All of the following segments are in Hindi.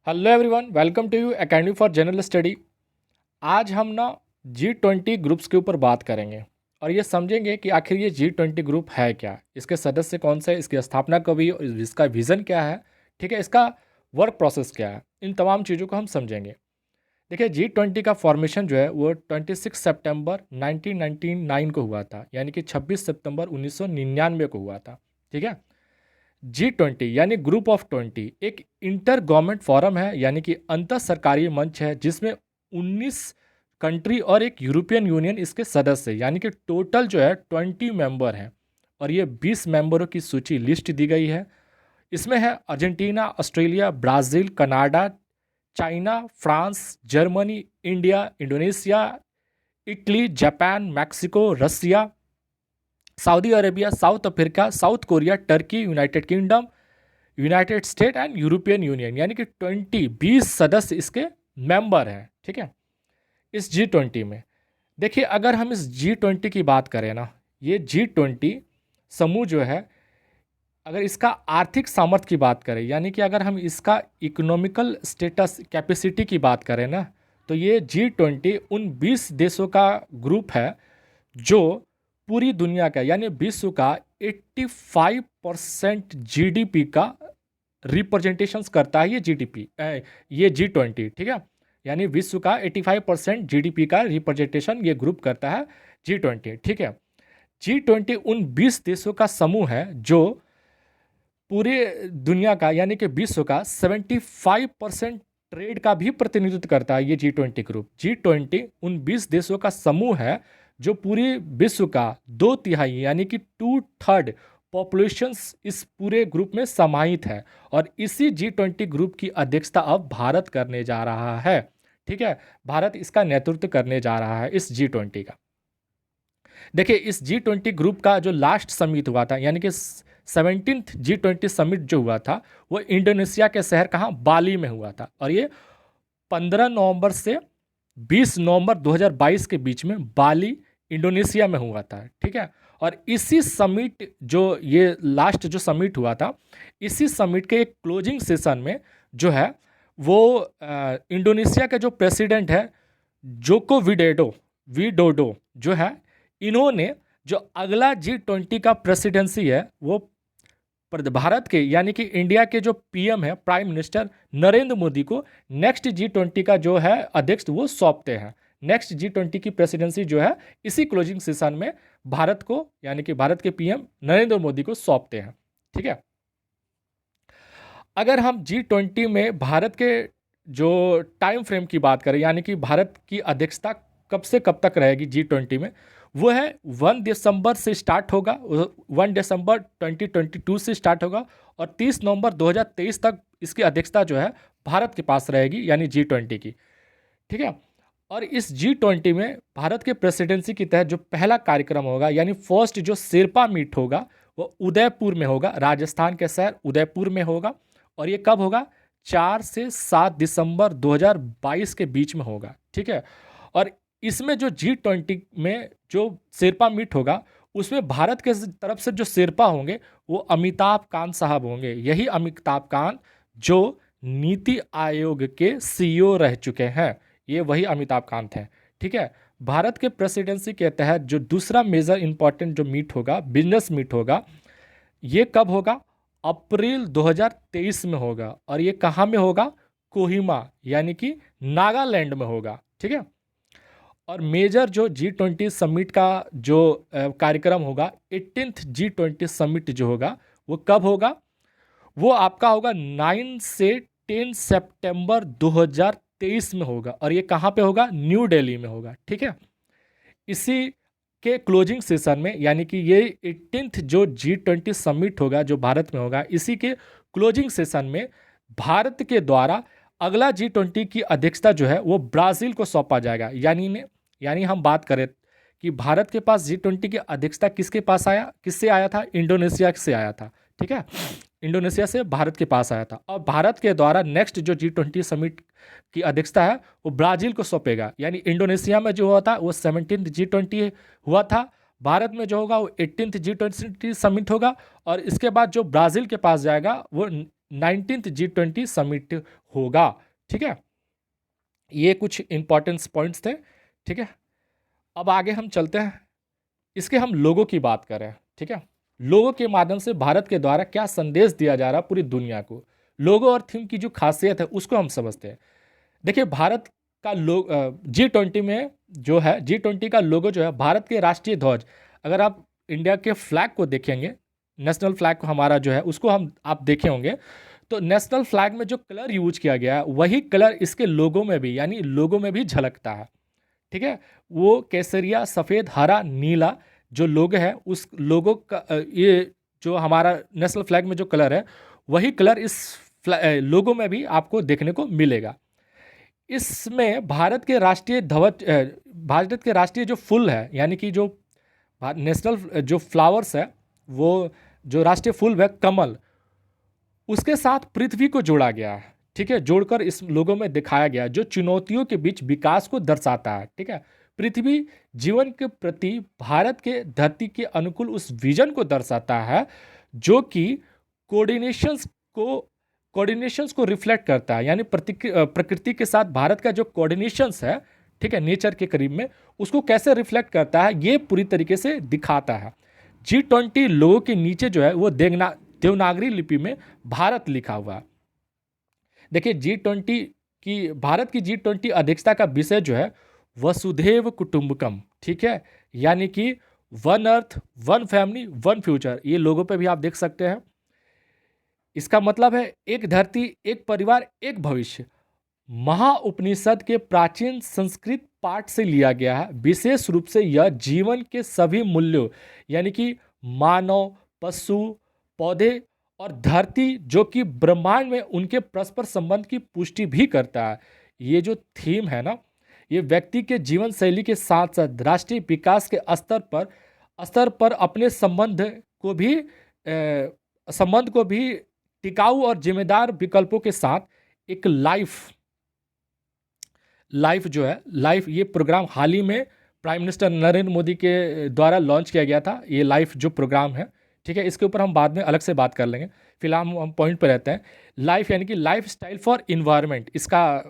Hello everyone, welcome to U academy for general study. आज हम ना G20 ग्रुप्स के ऊपर बात करेंगे और ये समझेंगे कि आखिर ये G20 ग्रुप है क्या, इसके सदस्य कौन से हैं, इसकी स्थापना कब हुई और इसका विज़न क्या है, ठीक है, इसका वर्क प्रोसेस क्या है, इन तमाम चीज़ों को हम समझेंगे। देखिए, G20 का फॉर्मेशन जो है वो 26 सितंबर 1999 को हुआ था, यानी कि 26 सितंबर 1999 को हुआ था। ठीक है। G20 यानी ग्रुप ऑफ 20 एक इंटर गवर्नमेंट फोरम है, यानी कि अंतर सरकारी मंच है जिसमें 19 कंट्री और एक यूरोपियन यूनियन इसके सदस्य हैं, यानी कि टोटल जो है 20 मेंबर हैं और ये 20 मेंबरों की सूची लिस्ट दी गई है। इसमें है Argentina, Australia, Brazil, Canada, China, France, Germany, India, Indonesia, Italy, Japan, Mexico, Russia, Saudi Arabia, South Africa, South Korea, Turkey, United Kingdom, United State and European Union, यानी कि 20 सदस्य इसके मेंबर हैं। ठीक है। इस G20 में देखिए, अगर हम इस G20 की बात करें ना, ये G20 समूह जो है, अगर इसका आर्थिक सामर्थ्य की बात करें, यानी कि अगर हम इसका इकोनॉमिकल स्टेटस कैपेसिटी की बात करें ना, तो ये G20 उन 20 देशों का ग्रुप है जो पूरी दुनिया का यानी विश्व का 85% जीडीपी का रिप्रेजेंटेशंस करता है। ये G20, ठीक है, यानी विश्व का 85% जीडीपी का रिप्रेजेंटेशन ये ग्रुप करता है G20। ठीक है। G20 उन 20 देशों का समूह है जो पूरे दुनिया का यानी कि विश्व का 75% ट्रेड का भी प्रतिनिधित्व करता है। ये G20 ग्रुप, G20 उन 20 देशों का समूह है जो पूरी विश्व का 2/3 यानी कि 2/3 पॉपुलेशंस इस पूरे ग्रुप में समाहित है और इसी G20 ग्रुप की अध्यक्षता अब भारत करने जा रहा है। ठीक है, भारत इसका नेतृत्व करने जा रहा है इस G20 का। देखिए, इस G20 ग्रुप का जो लास्ट समिट हुआ था, यानी कि 17th G20 समिट जो हुआ था, वो इंडोनेशिया के शहर कहाँ, बाली में हुआ था और ये 15 नवंबर से 20 नवंबर 2022 के बीच में बाली, इंडोनेशिया में हुआ था। ठीक है। और इसी समिट जो ये लास्ट जो समिट हुआ था, इसी समिट के एक क्लोजिंग सेशन में जो है वो इंडोनेशिया के जो प्रेसिडेंट है जोको विडोडो जो है, इन्होंने जो अगला G20 का प्रेसिडेंसी है वो भारत के यानी कि इंडिया के जो पीएम है, प्राइम मिनिस्टर नरेंद्र मोदी को नेक्स्ट G20 का जो है अध्यक्ष वो सौंपते हैं। नेक्स्ट G20 की प्रेसिडेंसी जो है इसी क्लोजिंग सेशन में भारत को यानी कि भारत के पीएम नरेंद्र मोदी को सौंपते हैं। ठीक है। अगर हम G20 में भारत के जो टाइम फ्रेम की बात करें, यानी कि भारत की अध्यक्षता कब से कब तक रहेगी G20 में, वो है 1 दिसंबर से स्टार्ट होगा, 1 दिसंबर 2022 से स्टार्ट होगा और 30 नवंबर 2023 तक इसकी अध्यक्षता जो है भारत के पास रहेगी, यानी G20 की। ठीक है। और इस G20 में भारत के प्रेसिडेंसी के तहत जो पहला कार्यक्रम होगा, यानी फर्स्ट जो शेरपा मीट होगा, वो उदयपुर में होगा, राजस्थान के शहर उदयपुर में होगा और ये कब होगा, 4 से 7 दिसंबर 2022 के बीच में होगा। ठीक है। और इसमें जो G20 में जो शेरपा मीट होगा, उसमें भारत के तरफ से जो शेरपा होंगे वो अमिताभ कांत साहब होंगे। यही अमिताभ कांत जो नीति आयोग के सीईओ रह चुके हैं, ये वही अमिताभ कांत हैं। ठीक है। भारत के प्रेसिडेंसी के तहत जो दूसरा मेजर इंपॉर्टेंट जो मीट होगा, बिजनेस मीट होगा, ये कब होगा, अप्रैल 2023 में होगा और ये कहाँ में होगा, कोहिमा यानी कि नागालैंड में होगा। ठीक है। और मेजर जो G20 समिट का जो कार्यक्रम होगा, 18th G20 समिट जो होगा वो कब होगा, वो आपका होगा 9 से 10 सितंबर 2023 में होगा और ये कहाँ पे होगा, न्यू दिल्ली में होगा। ठीक है। इसी के क्लोजिंग सेशन में, यानी कि ये 18th जो G20 समिट होगा जो भारत में होगा, इसी के क्लोजिंग सेशन में भारत के द्वारा अगला G20 की अध्यक्षता जो है वो ब्राज़ील को सौंपा जाएगा। यानी हम बात करें कि भारत के पास G20 की अध्यक्षता किससे आया था, इंडोनेशिया से आया था। ठीक है। इंडोनेशिया से भारत के पास आया था और भारत के द्वारा नेक्स्ट जो G20 समिट की अध्यक्षता है वो ब्राज़ील को सौंपेगा। यानी इंडोनेशिया में जो हुआ था वो 17th G20 हुआ था, भारत में जो होगा वो 18th G20 समिट होगा और इसके बाद जो ब्राज़ील के पास जाएगा वो 19th G20 समिट होगा। ठीक है, ये कुछ इंपॉर्टेंस पॉइंट्स थे। ठीक है, अब आगे हम चलते हैं, इसके हम लोगों की बात करें। ठीक है, लोगों के माध्यम से भारत के द्वारा क्या संदेश दिया जा रहा है पूरी दुनिया को, लोगो और थीम की जो खासियत है उसको हम समझते हैं। देखिए, भारत का लोग G20 में जो है, G20 का लोगो जो है भारत के राष्ट्रीय ध्वज, अगर आप इंडिया के फ्लैग को देखेंगे, नेशनल फ्लैग को हमारा जो है उसको हम आप देखे होंगे, तो नेशनल फ्लैग में जो कलर यूज किया गया है वही कलर इसके लोगो में भी, यानी लोगो में भी झलकता है। ठीक है, वो केसरिया, सफ़ेद, हरा, नीला जो लोगो है, उस लोगो का ये जो हमारा नेशनल फ्लैग में जो कलर है वही कलर इस लोगो में भी आपको देखने को मिलेगा। इसमें भारत के राष्ट्रीय ध्वज, भारत के राष्ट्रीय जो फूल है, यानी कि जो नेशनल जो फ्लावर्स है, वो जो राष्ट्रीय फूल है कमल, उसके साथ पृथ्वी को जोड़ा गया है। ठीक है, जोड़कर इस लोगों में दिखाया गया जो चुनौतियों के बीच विकास को दर्शाता है। ठीक है, पृथ्वी जीवन के प्रति भारत के धरती के अनुकूल उस विजन को दर्शाता है जो कि कोऑर्डिनेशंस को कोऑर्डिनेशंस को रिफ्लेक्ट करता है, यानी प्रकृति के साथ भारत का जो कोऑर्डिनेशंस है, ठीक है, नेचर के करीब में, उसको कैसे रिफ्लेक्ट करता है ये पूरी तरीके से दिखाता है। G20 लोगों के नीचे जो है वो देवनागरी लिपि में भारत लिखा हुआ है। देखिए, G20 की, भारत की G20 अध्यक्षता का विषय जो है वसुधैव कुटुंबकम। ठीक है, यानी कि one earth, one family, one future, ये लोगों पे भी आप देख सकते हैं। इसका मतलब है एक धरती, एक परिवार, एक भविष्य। महाउपनिषद के प्राचीन संस्कृत पाठ से लिया गया है। विशेष रूप से यह जीवन के सभी मूल्यों, यानी कि मानव, पशु, पौधे और धरती, जो कि ब्रह्मांड में उनके परस्पर संबंध की पुष्टि भी करता है। ये जो थीम है ना, ये व्यक्ति के जीवन शैली के साथ साथ राष्ट्रीय विकास के स्तर पर अपने संबंध को भी टिकाऊ और जिम्मेदार विकल्पों के साथ एक लाइफ जो है, लाइफ, ये प्रोग्राम हाल ही में प्राइम मिनिस्टर नरेंद्र मोदी के द्वारा लॉन्च किया गया था, ये लाइफ जो प्रोग्राम है। ठीक है, इसके ऊपर हम बाद में अलग से बात कर लेंगे, फिलहाल हम पॉइंट पर रहते हैं। लाइफ यानी कि लाइफ स्टाइल फॉर इन्वायरमेंट, इसका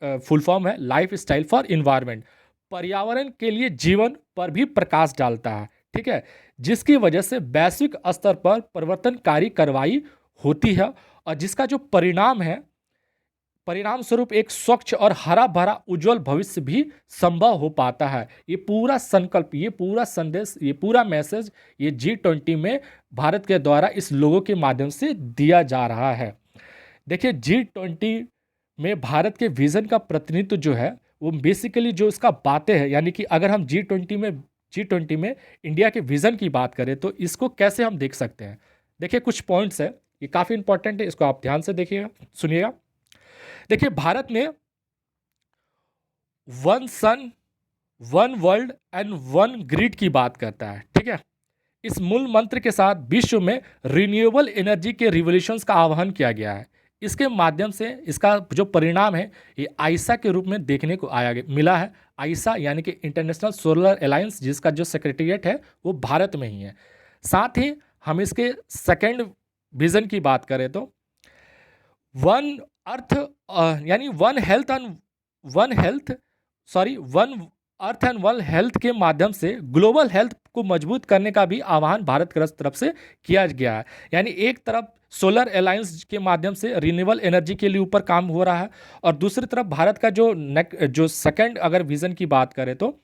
फुल फॉर्म है लाइफ स्टाइल फॉर इन्वायरमेंट। पर्यावरण के लिए जीवन पर भी प्रकाश डालता है। ठीक है, जिसकी वजह से वैश्विक स्तर पर परिवर्तनकारी कार्रवाई होती है और जिसका जो परिणाम स्वरूप एक स्वच्छ और हरा भरा उज्जवल भविष्य भी संभव हो पाता है। ये पूरा संकल्प, ये पूरा संदेश, ये पूरा मैसेज ये G20 में भारत के द्वारा इस लोगों के माध्यम से दिया जा रहा है। देखिए, G20 में भारत के विजन का प्रतिनिधित्व जो है वो बेसिकली जो इसका बातें है, यानी कि अगर हम G20 में इंडिया के विजन की बात करें तो इसको कैसे हम देख सकते हैं। देखिए, कुछ पॉइंट्स है, ये काफ़ी इंपॉर्टेंट है, इसको आप ध्यान से देखिएगा, सुनिएगा। देखिए, भारत में one sun, one world and one grid की बात करता है। ठीक है, इस मूल मंत्र के साथ विश्व में रिन्यूएबल एनर्जी के रिवोल्यूशंस का आह्वान किया गया है। इसके माध्यम से इसका जो परिणाम है ये आइसा के रूप में देखने को मिला है। आइसा यानी कि इंटरनेशनल सोलर अलायंस, जिसका जो सेक्रेटेरिएट है वो भारत में ही है। साथ ही हम इसके सेकंड विजन की बात करें तो वन अर्थ, यानी one earth and one health के माध्यम से ग्लोबल हेल्थ को मजबूत करने का भी आह्वान भारत की तरफ से किया गया है। यानी एक तरफ सोलर अलायंस के माध्यम से रिन्यूएबल एनर्जी के लिए ऊपर काम हो रहा है और दूसरी तरफ भारत का जो सेकंड अगर विजन की बात करें तो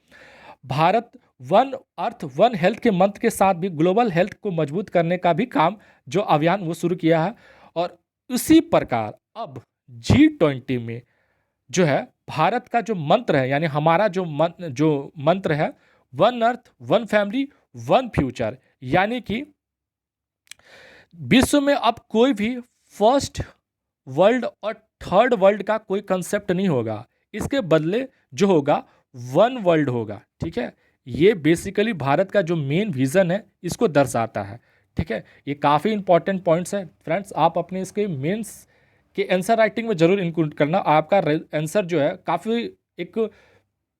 Bharat one earth one health के मंत्र के साथ भी ग्लोबल हेल्थ को मजबूत करने का भी काम, जो अभियान वो शुरू किया है। और उसी प्रकार अब G20 में जो है भारत का जो मंत्र है, यानी हमारा जो मंत्र है one earth, one family, one future, यानी कि विश्व में अब कोई भी फर्स्ट वर्ल्ड और थर्ड वर्ल्ड का कोई कंसेप्ट नहीं होगा। इसके बदले जो होगा वन वर्ल्ड होगा। ठीक है, ये बेसिकली भारत का जो मेन विजन है इसको दर्शाता है। ठीक है, ये काफ़ी इंपॉर्टेंट पॉइंट्स हैं फ्रेंड्स, आप अपने इसके मेंस के आंसर राइटिंग में ज़रूर इंक्लूड करना। आपका आंसर जो है काफ़ी एक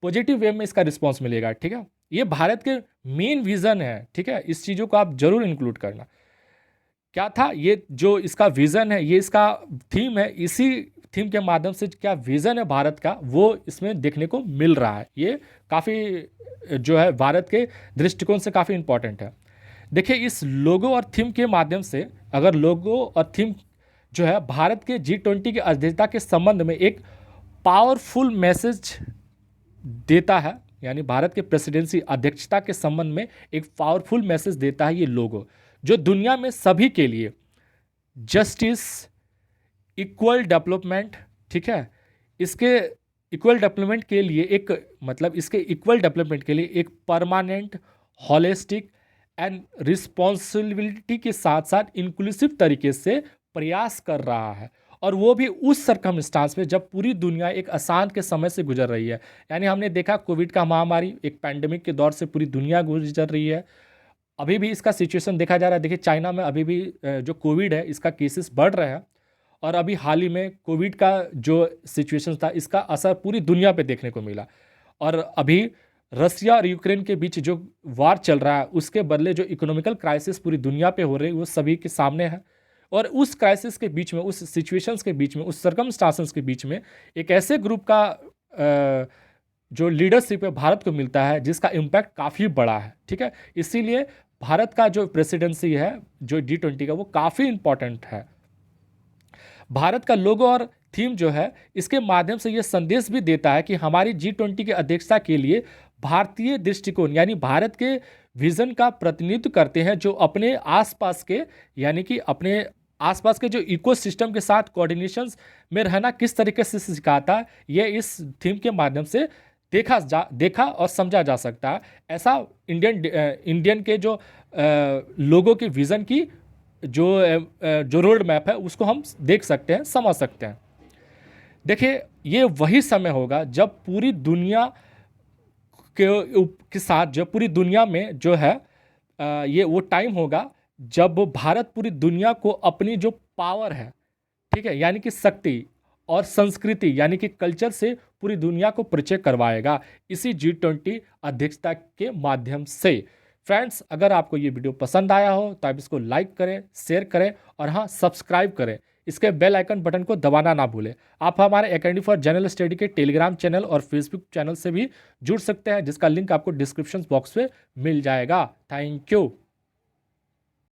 पॉजिटिव वे में इसका रिस्पॉन्स मिलेगा। ठीक है, ये भारत के मेन विजन है। ठीक है, इस चीज़ों को आप जरूर इंक्लूड करना। क्या था, ये जो इसका विज़न है, ये इसका थीम है, इसी थीम के माध्यम से क्या विज़न है भारत का, वो इसमें देखने को मिल रहा है। ये काफ़ी जो है भारत के दृष्टिकोण से काफ़ी इम्पोर्टेंट है। देखिए, इस लोगो और थीम के माध्यम से, अगर लोगो और थीम जो है भारत के G20 की अध्यक्षता के संबंध में एक पावरफुल मैसेज देता है, यानी भारत के प्रेसिडेंसी अध्यक्षता के संबंध में एक पावरफुल मैसेज देता है ये लोगो, जो दुनिया में सभी के लिए जस्टिस, इक्वल डेवलपमेंट, ठीक है, इसके इक्वल डेवलपमेंट के लिए एक, मतलब इसके इक्वल डेवलपमेंट के लिए एक परमानेंट, हॉलिस्टिक एंड रिस्पॉन्सिबिलिटी के साथ साथ इंक्लूसिव तरीके से प्रयास कर रहा है। और वो भी उस सरकमस्टांस में जब पूरी दुनिया एक अशांत के समय से गुजर रही है। यानी हमने देखा कोविड का महामारी, एक पैंडेमिक के दौर से पूरी दुनिया गुजर रही है। अभी भी इसका सिचुएशन देखा जा रहा है। देखिए, चाइना में अभी भी जो कोविड है, इसका केसेस बढ़ रहे हैं। और अभी हाल ही में कोविड का जो सिचुएशन था, इसका असर पूरी दुनिया पे देखने को मिला। और अभी रसिया और यूक्रेन के बीच जो वार चल रहा है, उसके बदले जो इकोनॉमिकल क्राइसिस पूरी दुनिया पे हो रही है, वो सभी के सामने है। और उस क्राइसिस के बीच में, उस सिचुएशंस के बीच में, उस सर्कमस्टांसेस के बीच में एक ऐसे ग्रुप का जो लीडरशिप है भारत को मिलता है, जिसका इम्पैक्ट काफ़ी बड़ा है, ठीक है। इसीलिए भारत का जो प्रेसिडेंसी है जो G20 का, वो काफ़ी इंपॉर्टेंट है। भारत का लोगो और थीम जो है, इसके माध्यम से ये संदेश भी देता है कि हमारी G20 की अध्यक्षता के लिए भारतीय दृष्टिकोण, यानी भारत के विजन का प्रतिनिधित्व करते हैं, जो अपने आसपास के, यानी कि अपने आसपास के जो इकोसिस्टम के साथ कोऑर्डिनेशंस में रहना किस तरीके से सिखाता है, ये इस थीम के माध्यम से देखा और समझा जा सकता है। ऐसा इंडियन के जो लोगों के विज़न की जो रोड मैप है, उसको हम देख सकते हैं, समझ सकते हैं। देखिए, ये वही समय होगा जब पूरी दुनिया के साथ, जब पूरी दुनिया में जो है ये वो टाइम होगा जब भारत पूरी दुनिया को अपनी जो पावर है, ठीक है, यानी कि शक्ति और संस्कृति, यानी कि कल्चर से पूरी दुनिया को परिचय करवाएगा, इसी G20 अध्यक्षता के माध्यम से। फ्रेंड्स, अगर आपको ये वीडियो पसंद आया हो तो आप इसको लाइक करें, शेयर करें और हाँ, सब्सक्राइब करें। इसके बेल आइकन बटन को दबाना ना भूलें। आप हमारे एकेडमी फॉर जनरल स्टडी के टेलीग्राम चैनल और फेसबुक चैनल से भी जुड़ सकते हैं, जिसका लिंक आपको डिस्क्रिप्शन बॉक्स में मिल जाएगा। Thank you.